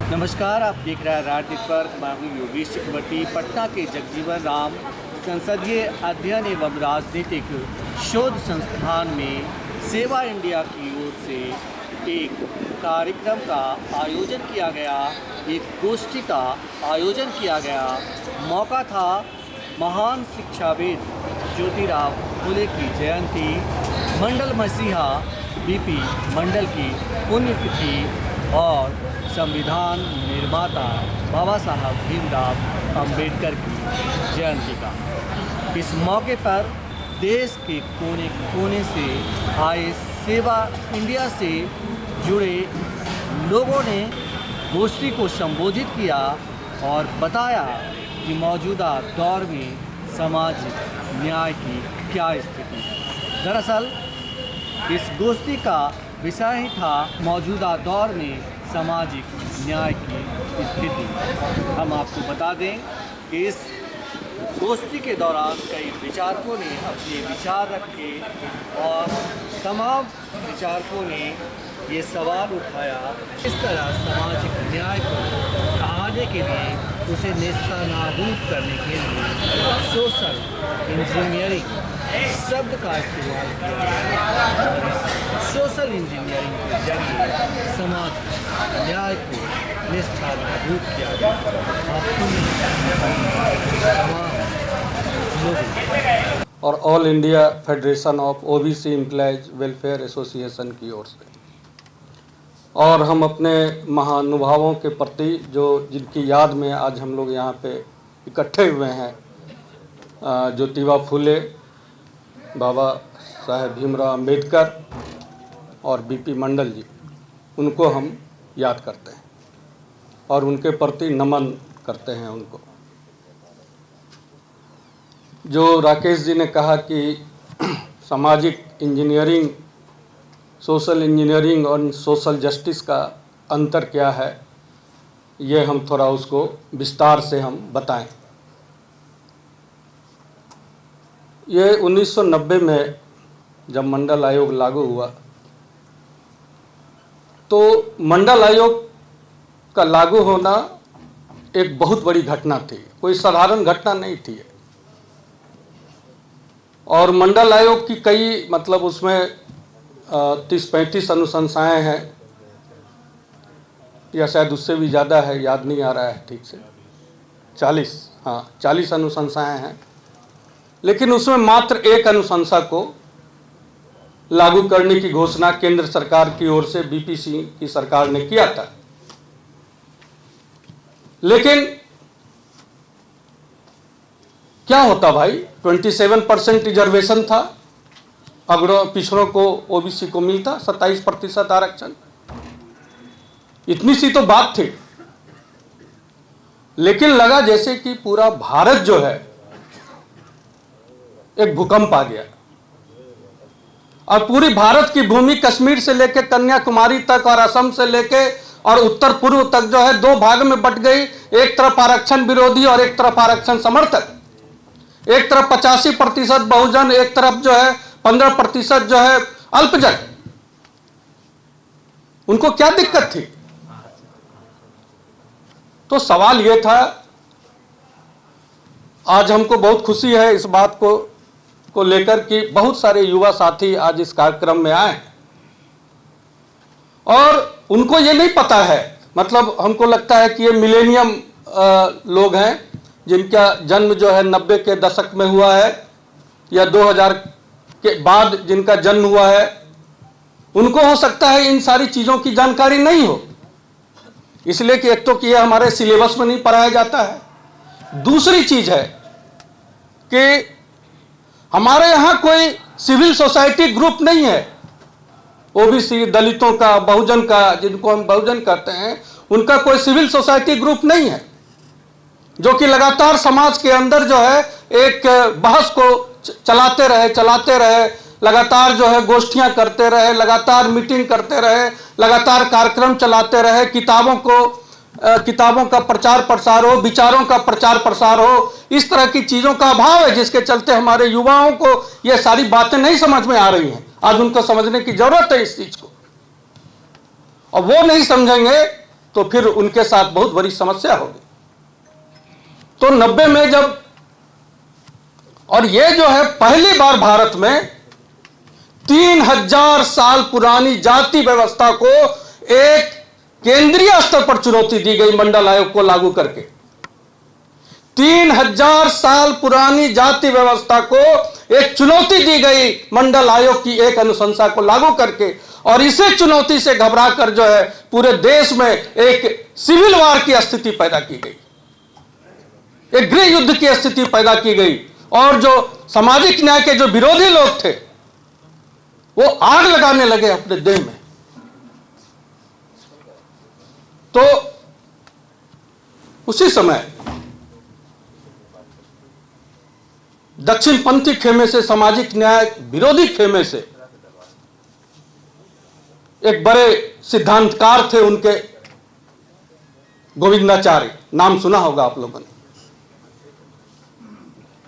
नमस्कार, आप देख रहे हैं राज नेटवर्क। मैं हूँ योगेश चक्रवर्ती। पटना के जगजीवन राम संसदीय अध्ययन एवं राजनीतिक शोध संस्थान में सेवा इंडिया की ओर से एक कार्यक्रम का आयोजन किया गया, एक गोष्ठी का आयोजन किया गया। मौका था महान शिक्षाविद ज्योतिराव फुले की जयंती, मंडल मसीहा बीपी मंडल की पुण्यतिथि और संविधान निर्माता बाबा साहब भीमराव अंबेडकर की जयंती का। इस मौके पर देश के कोने कोने से आए सेवा इंडिया से जुड़े लोगों ने गोष्ठी को संबोधित किया और बताया कि मौजूदा दौर में सामाजिक न्याय की क्या स्थिति है। दरअसल इस गोष्ठी का विषय ही था मौजूदा दौर में सामाजिक न्याय की स्थिति। हम आपको बता दें कि इस गोष्ठी के दौरान कई विचारकों ने अपने विचार रखे और तमाम विचारकों ने ये सवाल उठाया, इस तरह सामाजिक न्याय को बढ़ाने के लिए, उसे नेस्तनाबूद करने के लिए सोशल इंजीनियरिंग शब्द का इस्तेमाल किया और इस सोशल इंजीनियरिंग के जरिए समाज न्याय को नेस्तनाबूद किया गया। और all India federation of OBC employees welfare association की ओर से, और हम अपने महानुभावों के प्रति जो जिनकी याद में आज हम लोग यहाँ पे इकट्ठे हुए हैं, ज्योतिबा फुले, बाबा साहेब भीमराव अंबेडकर और बीपी मंडल जी, उनको हम याद करते हैं और उनके प्रति नमन करते हैं उनको। जो राकेश जी ने कहा कि सामाजिक इंजीनियरिंग, सोशल इंजीनियरिंग और सोशल जस्टिस का अंतर क्या है, ये हम थोड़ा उसको विस्तार से हम बताएं। ये 1990 में जब मंडल आयोग लागू हुआ तो मंडल आयोग का लागू होना एक बहुत बड़ी घटना थी, कोई साधारण घटना नहीं थी। और मंडल आयोग की कई उसमें 30-35 अनुशंसाएं हैं या शायद उससे भी ज़्यादा है, याद नहीं आ रहा है ठीक से, 40 अनुशंसाएं हैं। लेकिन उसमें मात्र एक अनुशंसा को लागू करने की घोषणा केंद्र सरकार की ओर से बीपी सिंह की सरकार ने किया था। लेकिन क्या होता भाई, 27% रिजर्वेशन था, अगड़ों पिछड़ों को ओबीसी को मिलता 27% आरक्षण, इतनी सी तो बात थी। लेकिन लगा जैसे कि पूरा भारत जो है एक भूकंप आ गया और पूरी भारत की भूमि कश्मीर से लेकर कन्याकुमारी तक और असम से लेकर और उत्तर पूर्व तक जो है दो भाग में बट गई। एक तरफ आरक्षण विरोधी और एक तरफ आरक्षण समर्थक, एक तरफ 85% बहुजन, एक तरफ जो है 15% जो है अल्पजन। उनको क्या दिक्कत थी? तो सवाल यह था, आज हमको बहुत खुशी है इस बात को लेकर कि बहुत सारे युवा साथी आज इस कार्यक्रम में आए और उनको ये नहीं पता है, हमको लगता है कि ये मिलेनियम लोग हैं जिनका जन्म जो है 90 के दशक में हुआ है या 2000 के बाद जिनका जन्म हुआ है, उनको हो सकता है इन सारी चीज़ों की जानकारी नहीं हो, इसलिए कि एक तो कि ये हमारे सिलेबस में नहीं पढ़ाया जाता है। दूसरी चीज़ है कि हमारे यहाँ कोई सिविल सोसाइटी ग्रुप नहीं है, ओबीसी, दलितों का, बहुजन का, जिनको हम बहुजन कहते हैं, उनका कोई सिविल सोसाइटी ग्रुप नहीं है जो कि लगातार समाज के अंदर जो है एक बहस को चलाते रहे, लगातार जो है गोष्ठियां करते रहे, लगातार मीटिंग करते रहे, लगातार कार्यक्रम चलाते रहे, किताबों का प्रचार प्रसार हो, विचारों का प्रचार प्रसार हो। इस तरह की चीज़ों का अभाव है जिसके चलते हमारे युवाओं को ये सारी बातें नहीं समझ में आ रही हैं। आज उनको समझने की जरूरत है इस चीज़ को, और वो नहीं समझेंगे तो फिर उनके साथ बहुत बड़ी समस्या होगी। तो 90 में जब, और ये जो है पहली बार भारत में 3000 साल पुरानी जाति व्यवस्था को एक केंद्रीय स्तर पर चुनौती दी गई मंडल आयोग को लागू करके। 3000 साल पुरानी जाति व्यवस्था को एक चुनौती दी गई मंडल आयोग की एक अनुशंसा को लागू करके, और इसे चुनौती से घबरा कर जो है पूरे देश में एक सिविल वार की स्थिति पैदा की गई, एक गृह युद्ध की स्थिति पैदा की गई, और जो सामाजिक न्याय के जो विरोधी लोग थे वो आग लगाने लगे अपने देह में। तो उसी समय दक्षिणपंथी खेमे से, सामाजिक न्याय विरोधी खेमे से एक बड़े सिद्धांतकार थे, उनके गोविंदाचार्य, नाम सुना होगा आप लोगों ने।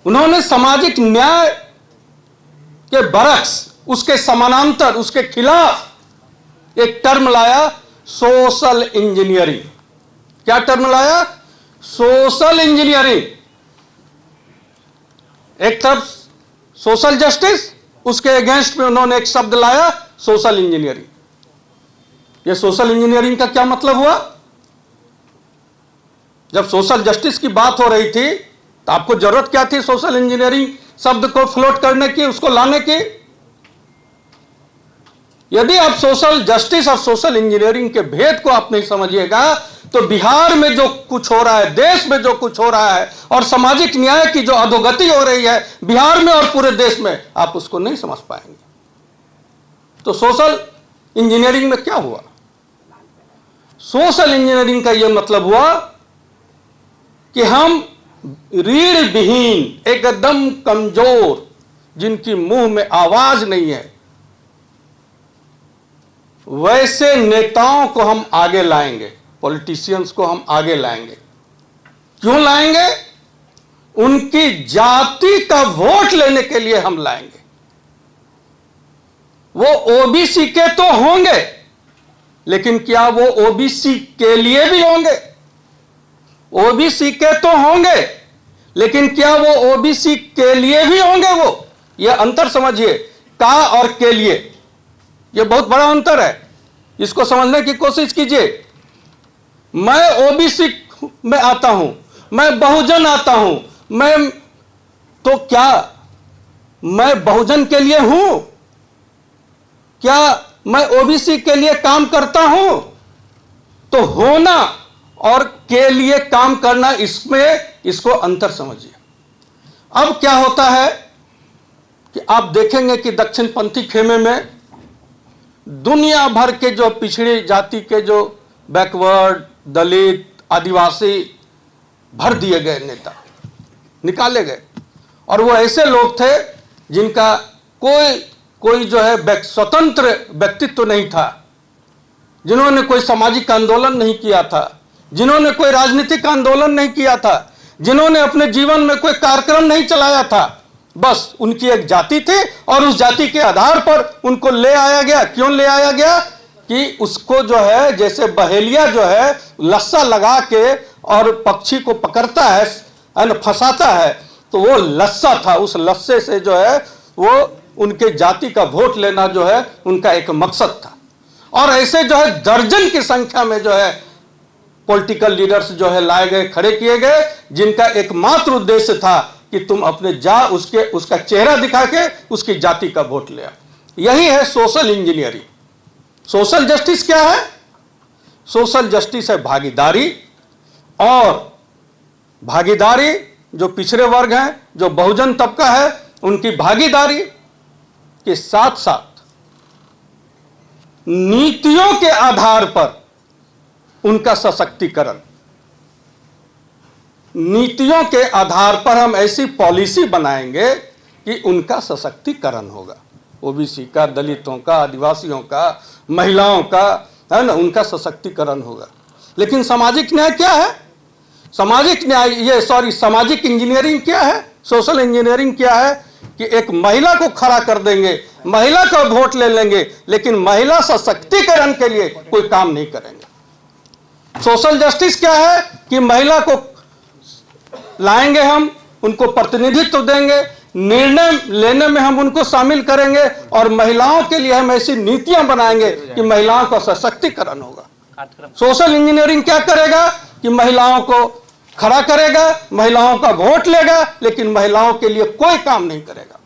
उन्होंने सामाजिक न्याय के बरक्स, उसके समानांतर, उसके खिलाफ एक टर्म लाया, सोशल इंजीनियरिंग। क्या टर्म लाया? Social engineering. एक तरफ सोशल जस्टिस, उसके अगेंस्ट में उन्होंने एक शब्द लाया, सोशल इंजीनियरिंग। यह सोशल इंजीनियरिंग का क्या मतलब हुआ? जब सोशल जस्टिस की बात हो रही थी तो आपको जरूरत क्या थी सोशल इंजीनियरिंग शब्द को फ्लोट करने की, उसको लाने की? यदि आप सोशल जस्टिस और सोशल इंजीनियरिंग के भेद को आप नहीं समझिएगा तो बिहार में जो कुछ हो रहा है, देश में जो कुछ हो रहा है, और सामाजिक न्याय की जो अधोगति हो रही है बिहार में और पूरे देश में, आप उसको नहीं समझ पाएंगे। तो सोशल इंजीनियरिंग में क्या हुआ? सोशल इंजीनियरिंग का यह मतलब हुआ कि हम रीढ़ विहीन, एकदम कमजोर, जिनकी मुंह में आवाज नहीं है, वैसे नेताओं को हम आगे लाएंगे, पॉलिटिशियंस को हम आगे लाएंगे। क्यों लाएंगे? उनकी जाति का वोट लेने के लिए हम लाएंगे। वो ओबीसी के तो होंगे, लेकिन क्या वो ओबीसी के लिए भी होंगे? ओबीसी के तो होंगे, लेकिन क्या वो ओबीसी के लिए भी होंगे? वो, ये अंतर समझिए, का और के लिए, ये बहुत बड़ा अंतर है, इसको समझने की कोशिश कीजिए। मैं ओबीसी में आता हूं, मैं बहुजन आता हूं, मैं, तो क्या मैं बहुजन के लिए हूं? क्या मैं ओबीसी के लिए काम करता हूं? तो होना और के लिए काम करना, इसमें, इसको अंतर समझिए। अब क्या होता है कि आप देखेंगे कि दक्षिणपंथी खेमे में दुनिया भर के जो पिछड़ी जाति के, जो बैकवर्ड, दलित, आदिवासी भर दिए गए नेता, निकाले गए, और वो ऐसे लोग थे जिनका कोई जो है स्वतंत्र व्यक्तित्व नहीं था, जिन्होंने कोई सामाजिक आंदोलन नहीं किया था, जिन्होंने कोई राजनीतिक आंदोलन नहीं किया था, जिन्होंने अपने जीवन में कोई कार्यक्रम नहीं चलाया था। बस उनकी एक जाति थी और उस जाति के आधार पर उनको ले आया गया। क्यों ले आया गया? कि उसको जो है, जैसे बहेलिया जो है लस्सा लगा के और पक्षी को पकड़ता है, फंसाता है, तो वो लस्सा था, उस लस्से से जो है वो उनके जाति का वोट लेना जो है उनका एक मकसद था। और ऐसे जो है दर्जन की संख्या में जो है पॉलिटिकल लीडर्स जो है लाए गए, खड़े किए गए, जिनका एकमात्र उद्देश्य था कि तुम अपने उसका चेहरा दिखा के उसकी जाति का वोट ले आओ। यही है सोशल इंजीनियरिंग। सोशल जस्टिस क्या है? सोशल जस्टिस है भागीदारी, और भागीदारी जो पिछड़े वर्ग हैं, जो बहुजन तबका है, उनकी भागीदारी के साथ साथ नीतियों के आधार पर उनका सशक्तिकरण। नीतियों के आधार पर हम ऐसी पॉलिसी बनाएंगे कि उनका सशक्तिकरण होगा, ओबीसी का, दलितों का, आदिवासियों का, महिलाओं का, है ना, उनका सशक्तिकरण होगा। लेकिन सामाजिक न्याय क्या है? सामाजिक न्याय, सामाजिक इंजीनियरिंग क्या है? सोशल इंजीनियरिंग क्या है? कि एक महिला को खड़ा कर देंगे, महिला का वोट ले लेंगे, लेकिन महिला सशक्तिकरण के लिए कोई काम नहीं करेंगे। सोशल जस्टिस क्या है कि महिला को लाएंगे, हम उनको प्रतिनिधित्व देंगे, निर्णय लेने में हम उनको शामिल करेंगे और महिलाओं के लिए हम ऐसी नीतियां बनाएंगे कि महिलाओं का सशक्तिकरण होगा। सोशल इंजीनियरिंग क्या करेगा कि महिलाओं को खड़ा करेगा, महिलाओं का वोट लेगा, लेकिन महिलाओं के लिए कोई काम नहीं करेगा।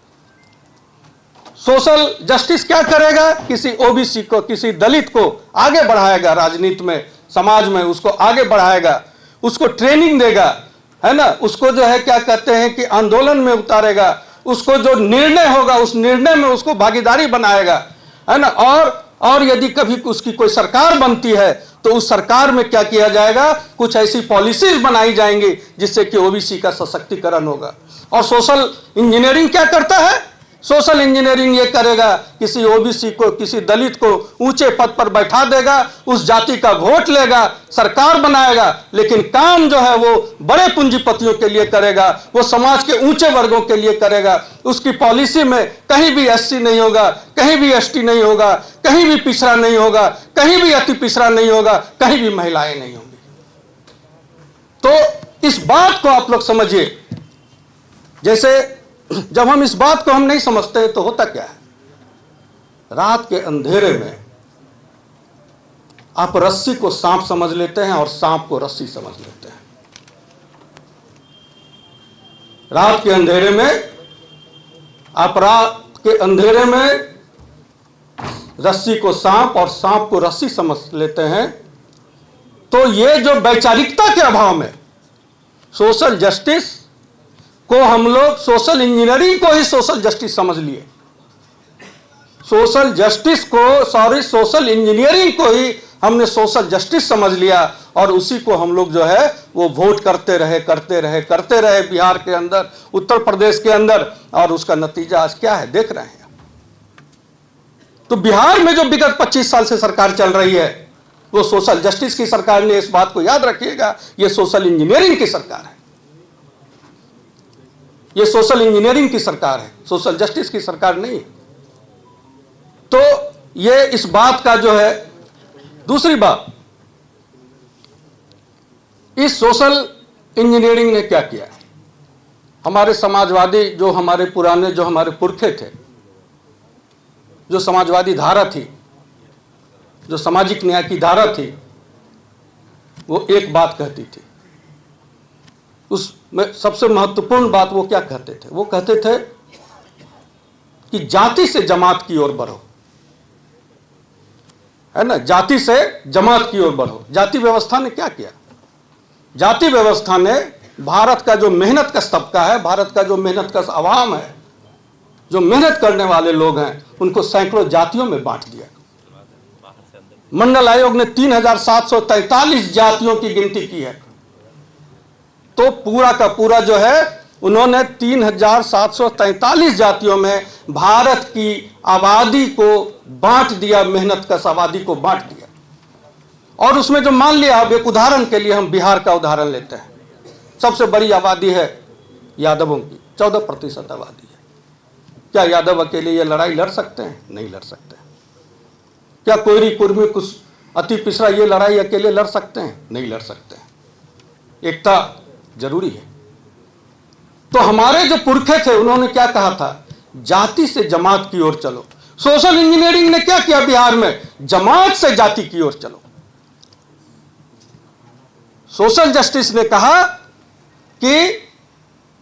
सोशल जस्टिस क्या करेगा, किसी ओबीसी को, किसी दलित को आगे बढ़ाएगा, राजनीति में, समाज में उसको आगे बढ़ाएगा, उसको ट्रेनिंग देगा, है ना, उसको जो है क्या कहते हैं कि आंदोलन में उतारेगा, उसको जो निर्णय होगा उस निर्णय में उसको भागीदारी बनाएगा, है ना। और यदि कभी उसकी कोई सरकार बनती है तो उस सरकार में क्या किया जाएगा, कुछ ऐसी पॉलिसीज बनाई जाएंगी जिससे कि ओबीसी का सशक्तिकरण होगा। और सोशल इंजीनियरिंग क्या करता है, सोशल इंजीनियरिंग ये करेगा, किसी ओबीसी को, किसी दलित को ऊंचे पद पर बैठा देगा, उस जाति का वोट लेगा, सरकार बनाएगा, लेकिन काम जो है वो बड़े पूंजीपतियों के लिए करेगा, वो समाज के ऊंचे वर्गों के लिए करेगा। उसकी पॉलिसी में कहीं भी एससी नहीं होगा, कहीं भी एसटी नहीं होगा, कहीं भी पिछड़ा नहीं होगा, कहीं भी अति पिछड़ा नहीं होगा, कहीं भी महिलाएं नहीं होंगी। तो इस बात को आप लोग समझिए। जैसे जब हम इस बात को हम नहीं समझते हैं तो होता क्या है, रात के अंधेरे में आप रस्सी को सांप समझ लेते हैं और सांप को रस्सी समझ लेते हैं। रात के अंधेरे में आप रात के अंधेरे में रस्सी को सांप और सांप को रस्सी समझ लेते हैं। तो ये जो वैचारिकता के अभाव में सोशल जस्टिस को हम लोग, सोशल इंजीनियरिंग को ही सोशल जस्टिस समझ लिए, सोशल इंजीनियरिंग को ही हमने सोशल जस्टिस समझ लिया और उसी को हम लोग जो है वो वोट करते रहे बिहार के अंदर, उत्तर प्रदेश के अंदर, और उसका नतीजा आज क्या है देख रहे हैं। तो बिहार में जो विगत 25 साल से सरकार चल रही है वो सोशल जस्टिस की सरकार ने, इस बात को याद रखिएगा, ये सोशल इंजीनियरिंग की सरकार है, ये सोशल इंजीनियरिंग की सरकार है, सोशल जस्टिस की सरकार नहीं। तो ये इस बात का जो है, दूसरी बात, इस सोशल इंजीनियरिंग ने क्या किया, हमारे समाजवादी जो हमारे पुराने, जो हमारे पुरखे थे, जो समाजवादी धारा थी, जो सामाजिक न्याय की धारा थी, वो एक बात कहती थी, उसमें सबसे महत्वपूर्ण बात वो क्या कहते थे, वो कहते थे कि जाति से जमात की ओर बढ़ो, है ना, जाति से जमात की ओर बढ़ो। जाति व्यवस्था ने क्या किया, जाति व्यवस्था ने भारत का जो मेहनत कश तबका है, भारत का जो मेहनत कश आवाम है, जो मेहनत करने वाले लोग हैं, उनको सैकड़ों जातियों में बांट दिया। मंडल आयोग ने 3743 जातियों की गिनती की है, तो पूरा का पूरा जो है उन्होंने 3743 जातियों में भारत की आबादी को बांट दिया, मेहनत कश आबादी को बांट दिया। और उसमें जो मान लिया, अब एक उदाहरण के लिए हम बिहार का उदाहरण लेते हैं, सबसे बड़ी आबादी है यादवों की, 14% आबादी है। क्या यादव अकेले ये लड़ाई लड़ सकते हैं? नहीं लड़ सकते। क्या कोयरी कुर्मी कुछ अति पिछड़ा ये लड़ाई अकेले लड़ सकते हैं? नहीं लड़ सकते। एकता जरूरी है। तो हमारे जो पुरखे थे उन्होंने क्या कहा था, जाति से जमात की ओर चलो। सोशल इंजीनियरिंग ने क्या किया बिहार में, जमात से जाति की ओर चलो। सोशल जस्टिस ने कहा कि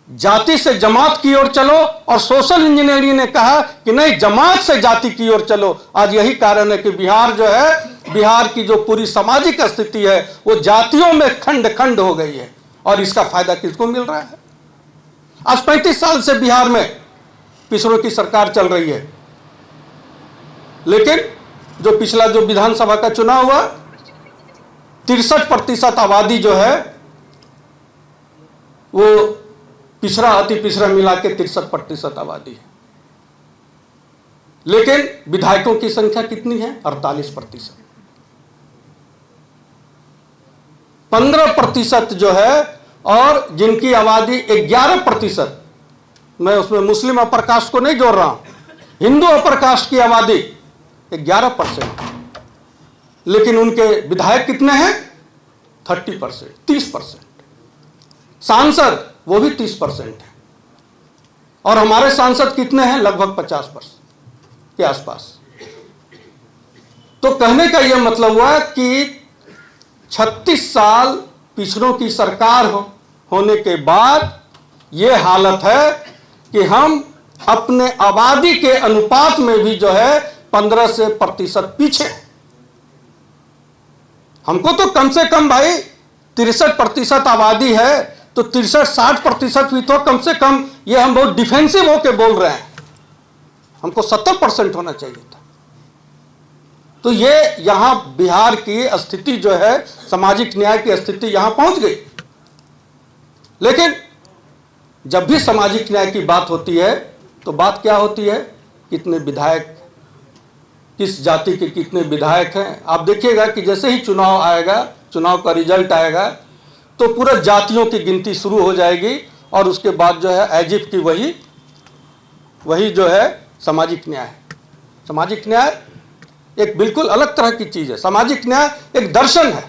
जाति से जमात की ओर चलो, और सोशल इंजीनियरिंग ने कहा कि नहीं, जमात से जाति की ओर चलो। आज यही कारण है कि बिहार जो है, बिहार की जो पूरी सामाजिक स्थिति है वो जातियों में खंड खंड हो गई है। और इसका फायदा किसको मिल रहा है? आज 35 साल से बिहार में पिछड़ों की सरकार चल रही है, लेकिन जो पिछला जो विधानसभा का चुनाव हुआ, 63% आबादी जो है वो पिछड़ा अति पिछड़ा मिला के 63% आबादी है, लेकिन विधायकों की संख्या कितनी है? 48%। 15% जो है, और जिनकी आबादी 11%, मैं उसमें मुस्लिम अपर कास्ट को नहीं जोड़ रहा हूं, हिंदू अपर कास्ट की आबादी 11%, लेकिन उनके विधायक कितने हैं? 30%, 30%। सांसद वो भी 30% है, और हमारे सांसद कितने हैं? लगभग 50% के आसपास। तो कहने का यह मतलब हुआ कि 36 साल पिछड़ों की सरकार होने के बाद यह हालत है कि हम अपने आबादी के अनुपात में भी जो है 15% पीछे। हमको तो कम से कम भाई 63% आबादी है, तो 63-60% भी तो कम से कम, ये हम बहुत डिफेंसिव होके बोल रहे हैं, हमको 70% होना चाहिए था। तो ये यहां बिहार की स्थिति जो है, सामाजिक न्याय की स्थिति यहां पहुंच गई। लेकिन जब भी सामाजिक न्याय की बात होती है तो बात क्या होती है? कितने विधायक, किस जाति के कितने विधायक हैं। आप देखिएगा कि जैसे ही चुनाव आएगा, चुनाव का रिजल्ट आएगा, तो पूरा जातियों की गिनती शुरू हो जाएगी, और उसके बाद जो है एज इफ की वही जो है सामाजिक न्याय है। सामाजिक न्याय एक बिल्कुल अलग तरह की चीज है। सामाजिक न्याय एक दर्शन है।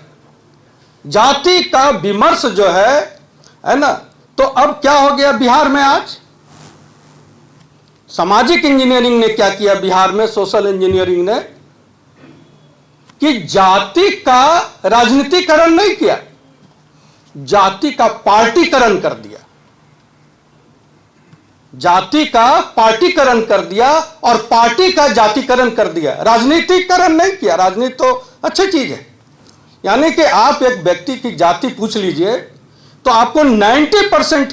जाति का विमर्श जो है ना। तो अब क्या हो गया बिहार में आज? सामाजिक इंजीनियरिंग ने क्या किया बिहार में, सोशल इंजीनियरिंग ने, कि जाति का राजनीतिकरण नहीं किया, जाति का पार्टीकरण कर दिया। जाति का पार्टीकरण कर दिया और पार्टी का जातिकरण कर दिया, राजनीतिकरण नहीं किया। राजनीति तो अच्छी चीज है, यानी कि आप एक व्यक्ति की जाति पूछ लीजिए तो आपको 90%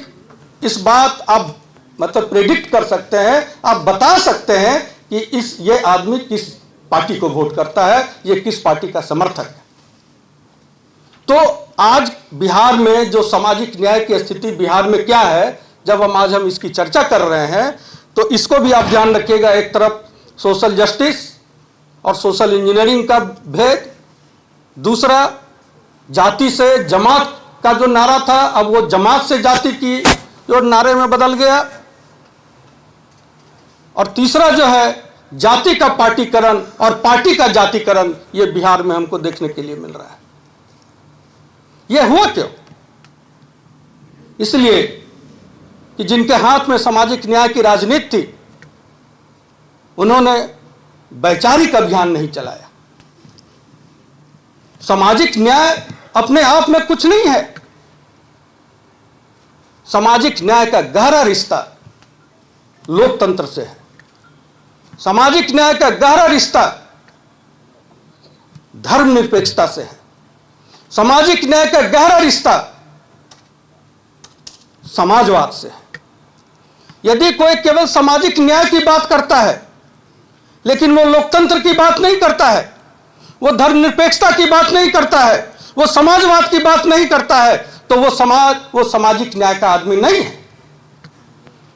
इस बात आप मतलब प्रेडिक्ट कर सकते हैं, आप बता सकते हैं कि ये आदमी किस पार्टी को वोट करता है, ये किस पार्टी का समर्थक है। तो आज बिहार में जो सामाजिक न्याय की स्थिति बिहार में क्या है, जब आज हम इसकी चर्चा कर रहे हैं, तो इसको भी आप ध्यान रखिएगा। एक तरफ सोशल जस्टिस और सोशल इंजीनियरिंग का भेद, दूसरा जाति से जमात का जो नारा था, अब वो जमात से जाति की जो नारे में बदल गया, और तीसरा जो है जाति का पार्टीकरण और पार्टी का जातिकरण, ये बिहार में हमको देखने के लिए मिल रहा है। यह हुआ क्यों? इसलिए कि जिनके हाथ में सामाजिक न्याय की राजनीति थी, उन्होंने वैचारिक अभियान नहीं चलाया। सामाजिक न्याय अपने आप में कुछ नहीं है। सामाजिक न्याय का गहरा रिश्ता लोकतंत्र से है। सामाजिक न्याय का गहरा रिश्ता धर्मनिरपेक्षता से है। सामाजिक न्याय का गहरा रिश्ता समाजवाद से है। यदि कोई केवल सामाजिक न्याय की बात करता है, लेकिन वो लोकतंत्र की बात नहीं करता है, वो धर्मनिरपेक्षता की बात नहीं करता है, वो समाजवाद की बात नहीं करता है, तो वो सामाजिक न्याय का आदमी नहीं है।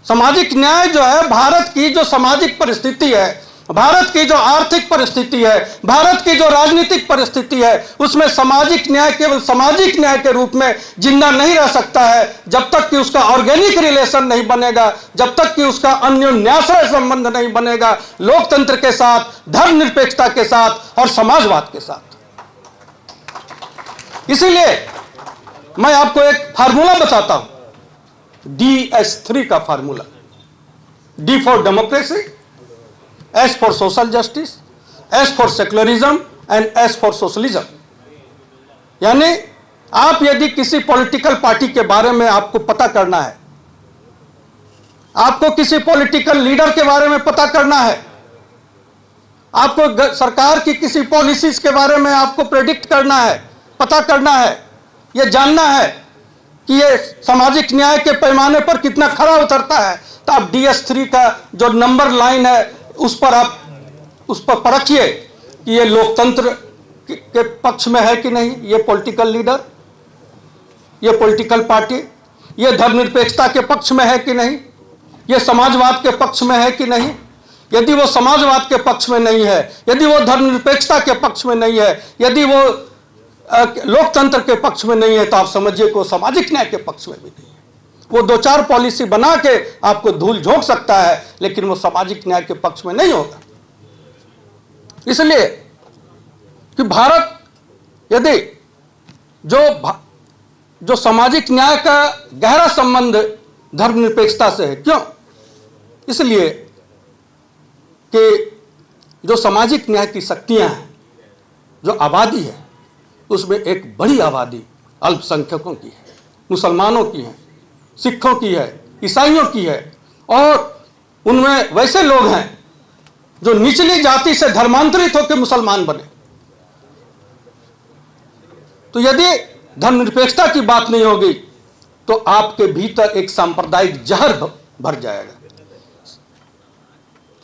सामाजिक न्याय जो है, भारत की जो सामाजिक परिस्थिति है, भारत की जो आर्थिक परिस्थिति है, भारत की जो राजनीतिक परिस्थिति है, उसमें सामाजिक न्याय केवल सामाजिक न्याय के रूप में जिंदा नहीं रह सकता है जब तक कि उसका ऑर्गेनिक रिलेशन नहीं बनेगा, जब तक कि उसका अन्योन्याश्रय संबंध नहीं बनेगा लोकतंत्र के साथ, धर्मनिरपेक्षता के साथ और समाजवाद के साथ। इसीलिए मैं आपको एक फार्मूला बताता हूं, DS3 का formula. D for democracy, S for social justice, S for secularism and S for socialism. यानी आप यदि किसी पॉलिटिकल पार्टी के बारे में आपको पता करना है, आपको किसी पॉलिटिकल लीडर के बारे में पता करना है, आपको सरकार की किसी पॉलिसीज के बारे में आपको प्रेडिक्ट करना है, पता करना है, यह जानना है कि ये सामाजिक न्याय के पैमाने पर कितना खरा उतरता है, तो आप DS3 का जो नंबर लाइन है उस पर परखिए कि ये लोकतंत्र के पक्ष में है कि नहीं, ये पॉलिटिकल लीडर, ये पॉलिटिकल पार्टी, ये धर्मनिरपेक्षता के पक्ष में है कि नहीं, ये समाजवाद के पक्ष में है कि नहीं। यदि वो समाजवाद के पक्ष में नहीं है, यदि वो धर्मनिरपेक्षता के पक्ष में नहीं है, यदि वो लोकतंत्र के पक्ष में नहीं है, तो आप समझिए कि वो सामाजिक न्याय के पक्ष में भी नहीं है। वो 2-4 पॉलिसी बना के आपको धूल झोंक सकता है, लेकिन वो सामाजिक न्याय के पक्ष में नहीं होगा। इसलिए कि भारत यदि जो सामाजिक न्याय का गहरा संबंध धर्मनिरपेक्षता से है। क्यों? इसलिए कि जो सामाजिक न्याय की शक्तियां हैं, जो आबादी है, उसमें एक बड़ी आबादी अल्पसंख्यकों की है, मुसलमानों की है, सिखों की है, ईसाइयों की है, और उनमें वैसे लोग हैं जो निचली जाति से धर्मांतरित होकर मुसलमान बने। तो यदि धर्मनिरपेक्षता की बात नहीं होगी तो आपके भीतर एक सांप्रदायिक जहर भर जाएगा।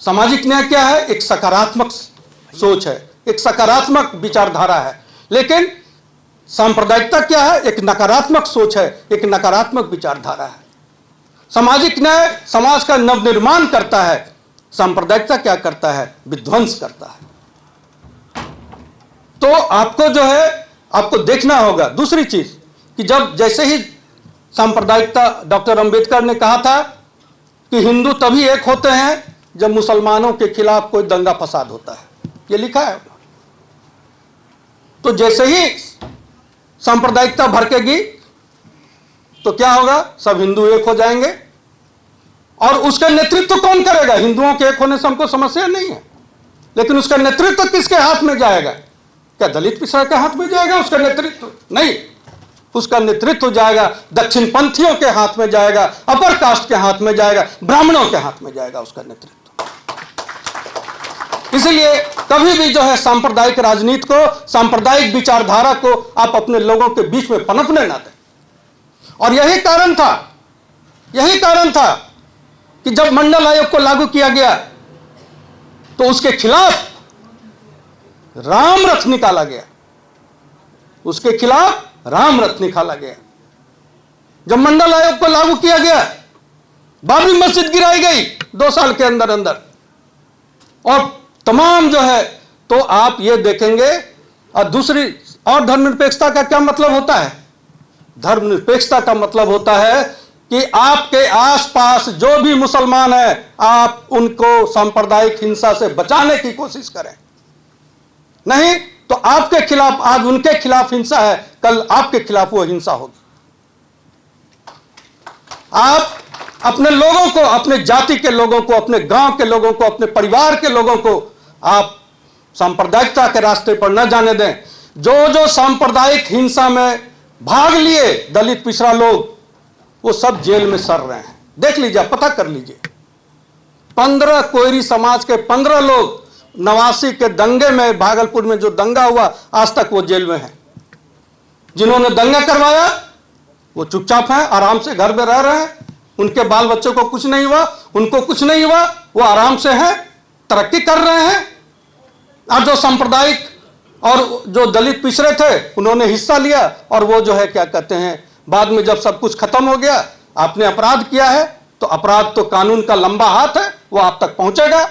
सामाजिक न्याय क्या है? एक सकारात्मक सोच है, एक सकारात्मक विचारधारा है। लेकिन सांप्रदायिकता क्या है? एक नकारात्मक सोच है, एक नकारात्मक विचारधारा है। सामाजिक न्याय समाज का नवनिर्माण करता है, सांप्रदायिकता क्या करता है? विध्वंस करता है। तो आपको जो है, आपको देखना होगा। दूसरी चीज कि जब जैसे ही सांप्रदायिकता, डॉक्टर अंबेडकर ने कहा था कि हिंदू तभी एक होते हैं जब मुसलमानों के खिलाफ कोई दंगा फसाद होता है, ये लिखा है। तो जैसे ही सांप्रदायिकता भड़केगी तो क्या होगा? सब हिंदू एक हो जाएंगे। और उसका नेतृत्व कौन करेगा? हिंदुओं के एक होने से हमको समस्या नहीं है, लेकिन उसका नेतृत्व किसके हाथ में जाएगा? क्या दलित पिछड़ा के हाथ में जाएगा उसका नेतृत्व? नहीं, उसका नेतृत्व जाएगा दक्षिण पंथियों के हाथ में जाएगा, अपर कास्ट के हाथ में जाएगा, ब्राह्मणों के हाथ में जाएगा उसका नेतृत्व। इसलिए कभी भी जो है सांप्रदायिक राजनीति को, सांप्रदायिक विचारधारा को आप अपने लोगों के बीच में पनपने ना दें। और यही कारण था कि जब मंडल आयोग को लागू किया गया तो उसके खिलाफ राम रथ निकाला गया, उसके खिलाफ राम रथ निकाला गया। जब मंडल आयोग को लागू किया गया, बाबरी मस्जिद गिराई गई 2 साल के अंदर अंदर, और तमाम जो है, तो आप ये देखेंगे। और दूसरी, और धर्मनिरपेक्षता का क्या मतलब होता है? धर्मनिरपेक्षता का मतलब होता है कि आपके आसपास जो भी मुसलमान हैं, आप उनको सांप्रदायिक हिंसा से बचाने की कोशिश करें। नहीं तो आपके खिलाफ, आज उनके खिलाफ हिंसा है, कल आपके खिलाफ वो हिंसा होगी। आप अपने लोगों को, अपने जाति के लोगों को, अपने गांव के लोगों को, अपने परिवार के लोगों को आप सांप्रदायिकता के रास्ते पर न जाने दें। जो सांप्रदायिक हिंसा में भाग लिए दलित पिछड़ा लोग, वो सब जेल में सड़ रहे हैं। देख लीजिए, पता कर लीजिए। 15 कोयरी समाज के 15 लोग 89 के दंगे में, भागलपुर में जो दंगा हुआ, आज तक वो जेल में है। जिन्होंने दंगा करवाया वो चुपचाप हैं, आराम से घर में रह रहे हैं, उनके बाल बच्चों को कुछ नहीं हुआ, उनको कुछ नहीं हुआ, वो आराम से हैं, तरक्की कर रहे हैं। और जो सांप्रदायिक और जो दलित पिछड़े थे, उन्होंने हिस्सा लिया, और वो जो है क्या कहते हैं, बाद में जब सब कुछ खत्म हो गया, आपने अपराध किया है तो अपराध तो कानून का लंबा हाथ है, वो आप तक पहुंचेगा।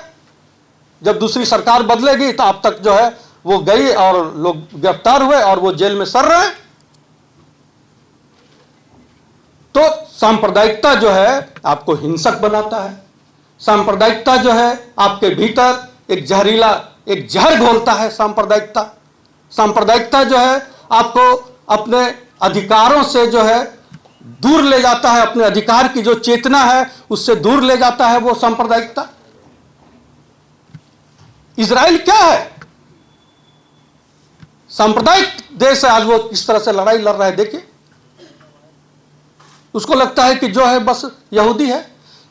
जब दूसरी सरकार बदलेगी तो आप तक जो है वो गई और लोग गिरफ्तार हुए और वो जेल में सड़ रहे हैं। तो सांप्रदायिकता जो है आपको हिंसक बनाता है। सांप्रदायिकता जो है आपके भीतर एक जहरीला, एक जहर घोलता है। सांप्रदायिकता जो है आपको अपने अधिकारों से जो है दूर ले जाता है, अपने अधिकार की जो चेतना है उससे दूर ले जाता है वो सांप्रदायिकता। इजराइल क्या है? सांप्रदायिक देश है। आज वो इस तरह से लड़ाई लड़ रहा है, देखिए। उसको लगता है कि जो है बस यहूदी है।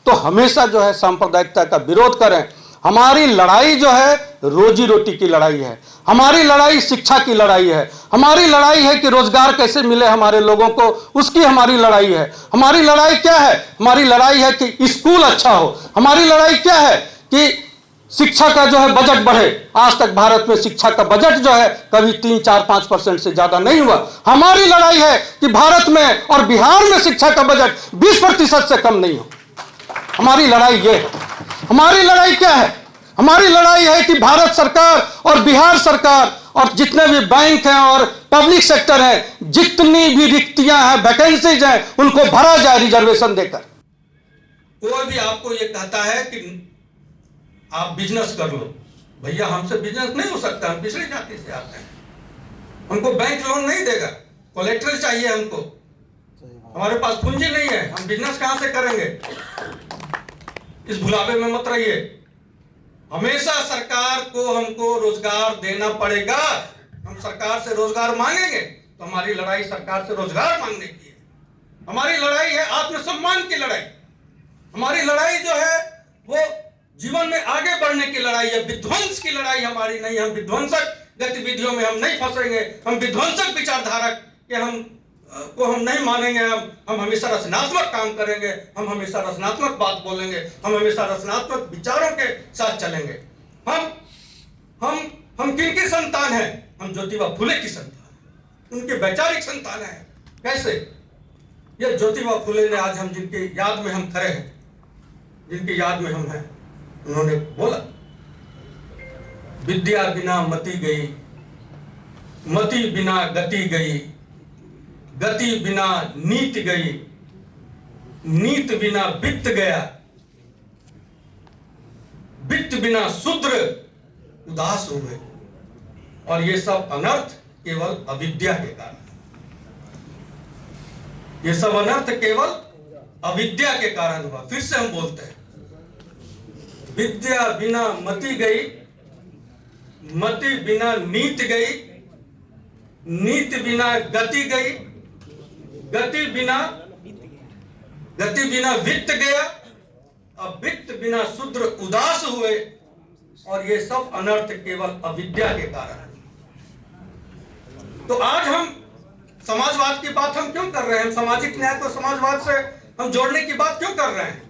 तो हमेशा जो है सांप्रदायिकता का विरोध करें। हमारी लड़ाई जो है रोजी रोटी की लड़ाई है, हमारी लड़ाई शिक्षा की लड़ाई है, हमारी लड़ाई है कि रोजगार कैसे मिले हमारे लोगों को, उसकी हमारी लड़ाई है। हमारी लड़ाई क्या है? हमारी लड़ाई है कि स्कूल अच्छा हो। हमारी लड़ाई क्या है कि शिक्षा का जो है बजट बढ़े। आज तक भारत में शिक्षा का बजट जो है कभी 3-4-5% से ज्यादा नहीं हुआ। हमारी लड़ाई है कि भारत में और बिहार में शिक्षा का बजट 20% से कम नहीं हो। हमारी लड़ाई ये है। हमारी लड़ाई क्या है? हमारी लड़ाई है कि भारत सरकार और बिहार सरकार और जितने भी बैंक हैं और पब्लिक सेक्टर है, जितनी भी रिक्तियां हैं, वैकेंसीज हैं, उनको भरा जाए रिजर्वेशन देकर। कोई भी आपको ये कहता है कि आप बिजनेस कर लो, भैया हमसे बिजनेस नहीं हो सकता, हम पिछड़ी जाति से आते हैं, हमको बैंक लोन नहीं देगा। कोलेट्रल चाहिए हमको, हमारे पास पूंजी नहीं है, हम बिजनेस कहां से करेंगे? इस भुलावे में मत रहिए। हमेशा सरकार को हमको रोजगार देना पड़ेगा। हम सरकार से रोजगार मांगेंगे तो हमारी लड़ाई सरकार से रोजगार मांगने की है। हमारी लड़ाई है आत्मसम्मान की लड़ाई। हमारी लड़ाई जो है वो जीवन में आगे बढ़ने की लड़ाई है, विध्वंस की लड़ाई हमारी नहीं। हम विध्वंसक गतिविधियों में हम नहीं फंसेंगे, हम विध्वंसक विचारधारा के हम नहीं मानेंगे। हम हमेशा रचनात्मक काम करेंगे, हम हमेशा रचनात्मक बात बोलेंगे, हम हमेशा रचनात्मक विचारों के साथ चलेंगे। हम किनकी संतान हैं? हम ज्योतिबा फुले की संतान, उनके वैचारिक संतान हैं। कैसे? ये ज्योतिबा फुले ने आज हम जिनकी याद में हम खड़े हैं, जिनकी याद में हम हैं, उन्होंने बोला विद्या बिना मति गई, मति बिना गति गई, गति बिना नीति गई, नीति बिना वित्त गया, वित्त बिना शूद्र उदास हुए। और ये सब अनर्थ केवल अविद्या के कारण, ये सब अनर्थ केवल अविद्या के कारण हुआ। फिर से हम बोलते हैं, विद्या बिना मति गई, मति बिना नीति गई, नीति बिना गति गई, गति बिना वित्त गया, अब वित्त बिना शूद्र उदास हुए। और ये सब अनर्थ केवल अविद्या के कारण। तो आज हम समाजवाद की बात हम क्यों कर रहे हैं? सामाजिक न्याय को समाजवाद से हम जोड़ने की बात क्यों कर रहे हैं?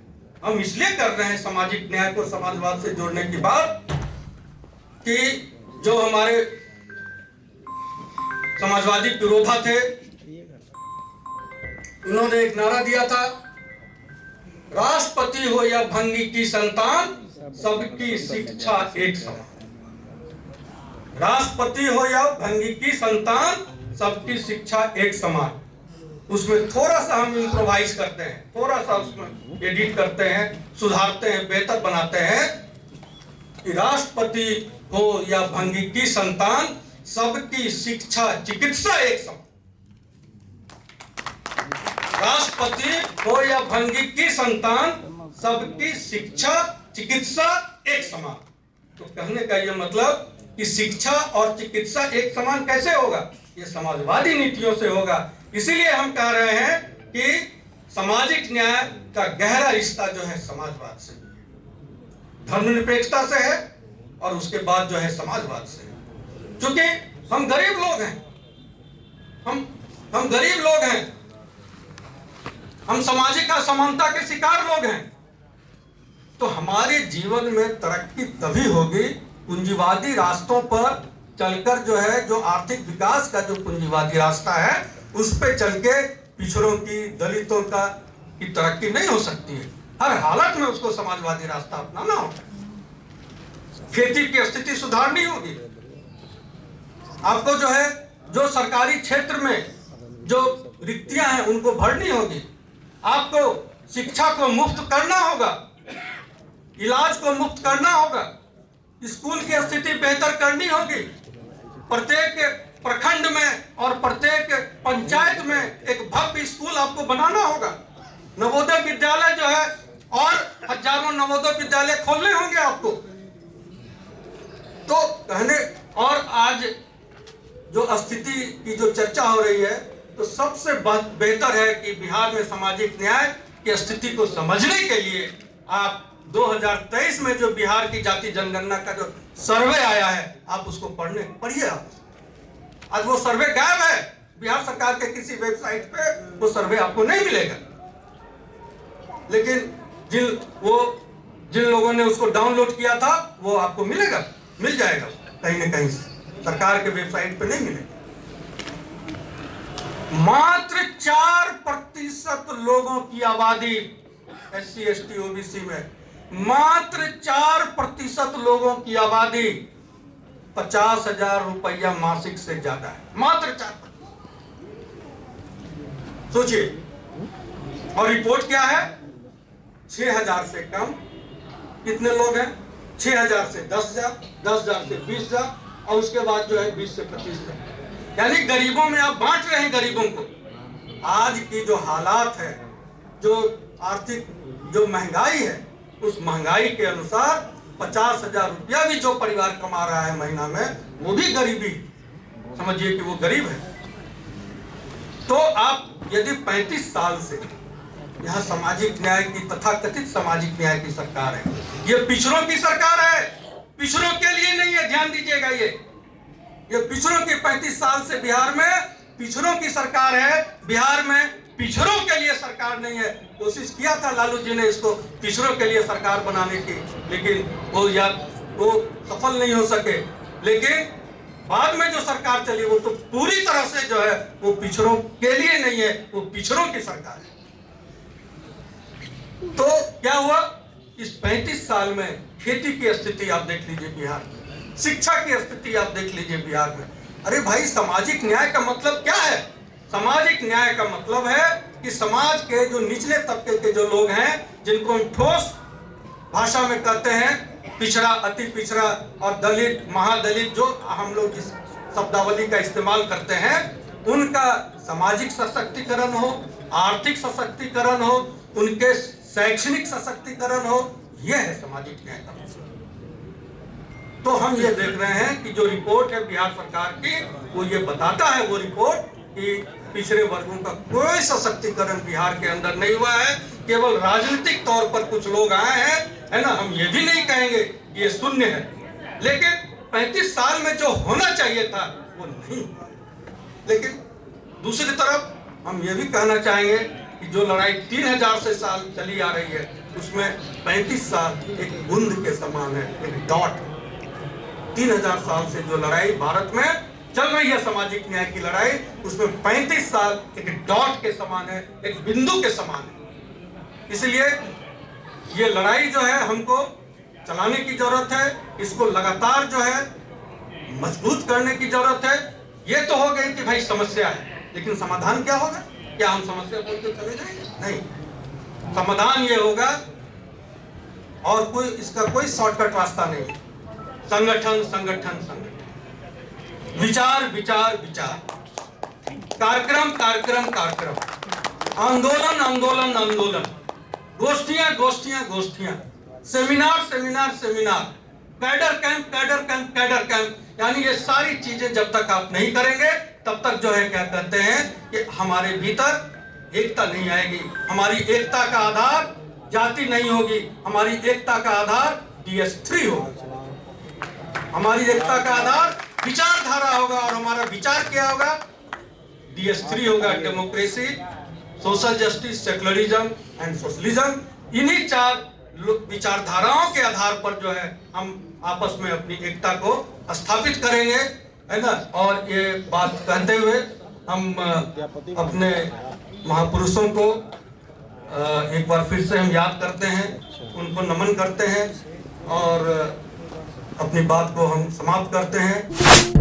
हम इसलिए कर रहे हैं सामाजिक न्याय को समाजवाद से जोड़ने की बात कि जो हमारे समाजवादी विरोधा थे, उन्होंने एक नारा दिया था, राष्ट्रपति हो या भंगी की संतान, सबकी शिक्षा एक समान। राष्ट्रपति हो या भंगी की संतान, सबकी शिक्षा एक समान। उसमें थोड़ा सा हम इम्प्रोवाइज करते हैं, थोड़ा सा उसमें एडिट करते हैं, सुधारते हैं, बेहतर बनाते हैं कि राष्ट्रपति हो या भंगी की संतान, सबकी शिक्षा चिकित्सा एक समान। राष्ट्रपति हो या भंगी की संतान, सबकी शिक्षा चिकित्सा एक समान। तो कहने का यह मतलब कि शिक्षा और चिकित्सा एक समान कैसे होगा? ये समाजवादी नीतियों से होगा। इसीलिए हम कह रहे हैं कि सामाजिक न्याय का गहरा रिश्ता जो है समाजवाद से, धर्मनिरपेक्षता से है, और उसके बाद जो है समाजवाद से। क्योंकि हम गरीब लोग हैं, हम गरीब लोग हैं, हम सामाजिक असमानता के शिकार लोग हैं। तो हमारे जीवन में तरक्की तभी होगी पूंजीवादी रास्तों पर चलकर, जो है जो आर्थिक विकास का जो पूंजीवादी रास्ता है उस पे चल के पिछड़ों की, दलितों की तरक्की नहीं हो सकती है। हर हालत में उसको समाजवादी रास्ता अपनाना होगा। खेती की स्थिति सुधारनी होगी, आपको जो है जो सरकारी क्षेत्र में जो रिक्तियां हैं उनको भरनी होगी, आपको शिक्षा को मुफ्त करना होगा, इलाज को मुफ्त करना होगा, स्कूल की स्थिति बेहतर करनी होगी। प्रत्येक प्रखंड में और प्रत्येक पंचायत में एक भव्य स्कूल आपको बनाना होगा। नवोदय विद्यालय जो है, और हजारों नवोदय विद्यालय खोलने होंगे आपको। तो कहने, और आज जो स्थिति की जो चर्चा हो रही है, तो सबसे बेहतर है कि बिहार में सामाजिक न्याय की स्थिति को समझने के लिए आप 2023 में जो बिहार की जाति जनगणना का जो सर्वे आया है, आप उसको पढ़िए। आप आज वो सर्वे गायब है, बिहार सरकार के किसी वेबसाइट पे वो सर्वे आपको नहीं मिलेगा। लेकिन जिन लोगों ने उसको डाउनलोड किया था वो आपको मिल जाएगा कहीं न कहीं, सरकार के वेबसाइट पे नहीं मिलेगा। मात्र 4% लोगों की आबादी SC ST OBC में, मात्र 4% लोगों की आबादी 50,000 रुपया मासिक से ज्यादा है, मात्र 4%। सोचिए, और रिपोर्ट क्या है? 6,000 से कम कितने लोग हैं? 6,000 से 10,000, 10,000 से 20,000, और उसके बाद जो है 20 से 25,000। यानी गरीबों में आप बांट रहे हैं गरीबों को। आज की जो हालात है, जो आर्थिक जो महंगाई है, उस महंगाई के अनुसार 50,000 रुपया भी जो परिवार कमा रहा है महीना में, वो भी गरीबी समझिए कि वो गरीब है। तो आप यदि 35 साल से यहाँ सामाजिक न्याय की, तथाकथित सामाजिक न्याय की सरकार है, ये पिछड़ों की सरकार है, पिछड़ों के लिए नहीं है, ध्यान दीजिएगा। ये पिछड़ों की 35 साल से बिहार में पिछड़ों की सरकार है, बिहार में पिछड़ों के लिए सरकार नहीं है। कोशिश किया था लालू जी ने इसको पिछड़ों के लिए सरकार बनाने की, लेकिन वो सफल नहीं हो सके। लेकिन बाद में जो सरकार चली वो तो पूरी तरह से जो है वो पिछड़ों के लिए नहीं है, वो पिछड़ों की सरकार है। तो क्या हुआ, इस 35 साल में खेती की स्थिति आप देख लीजिए बिहार में, शिक्षा की स्थिति आप देख लीजिए बिहार में। अरे भाई, सामाजिक न्याय का मतलब क्या है? सामाजिक न्याय का मतलब है कि समाज के जो निचले तबके के जो लोग हैं, जिनको हम ठोस भाषा में कहते हैं पिछड़ा, अति पिछड़ा और दलित, महादलित, जो हम लोग इस शब्दावली का इस्तेमाल करते हैं, उनका सामाजिक सशक्तिकरण हो, आर्थिक सशक्तिकरण हो, उनके शैक्षणिक सशक्तिकरण हो, यह है सामाजिक न्याय का मतलब। तो हम ये देख रहे हैं कि जो रिपोर्ट है बिहार सरकार की, वो ये बताता है, वो रिपोर्ट, कि पिछड़े वर्गों का कोई सशक्तिकरण बिहार के अंदर नहीं हुआ है। केवल राजनीतिक तौर पर कुछ लोग आए हैं, है ना। हम ये भी नहीं कहेंगे कि ये शून्य है, लेकिन 35 साल में जो होना चाहिए था वो नहीं हुआ। लेकिन दूसरी तरफ हम ये भी कहना चाहेंगे कि जो लड़ाई 3000 से साल चली आ रही है, उसमें 35 साल एक बूंद के समान है, एक डॉट। 3000 साल से जो लड़ाई भारत में चल रही है, सामाजिक न्याय की लड़ाई, उसमें 35 साल एक डॉट के समान है, एक बिंदु के समान है। इसलिए ये लड़ाई जो है हमको चलाने की जरूरत है, इसको लगातार जो है मजबूत करने की जरूरत है। ये तो हो गई कि भाई समस्या है, लेकिन समाधान क्या होगा? क्या हम समस्या बोल के चले जाएंगे? नहीं, समाधान ये होगा, और कोई इसका कोई शॉर्टकट रास्ता नहीं। संगठन संगठन संगठन, विचार विचार विचार, कार्यक्रम कार्यक्रम कार्यक्रम, आंदोलन आंदोलन आंदोलन, गोष्ठियां गोष्ठियां गोष्ठियां, seminar seminar seminar, cadre camp cadre camp cadre camp. यानी ये सारी चीजें जब तक आप नहीं करेंगे, तब तक जो है क्या कहते हैं कि हमारे भीतर एकता नहीं आएगी। हमारी एकता का आधार जाति नहीं होगी, हमारी एकता का आधार DS3 होगा। हमारी एकता का आधार विचारधारा होगा, और हमारा विचार क्या होगा? DS3 होगा, democracy, social justice, secularism and socialism. इन्हीं 4 विचारधाराओं के आधार पर जो है हम आपस में अपनी एकता को स्थापित करेंगे, है ना। और ये बात कहते हुए हम अपने महापुरुषों को एक बार फिर से हम याद करते हैं, उनको नमन करते हैं, और अपनी बात को हम समाप्त करते हैं।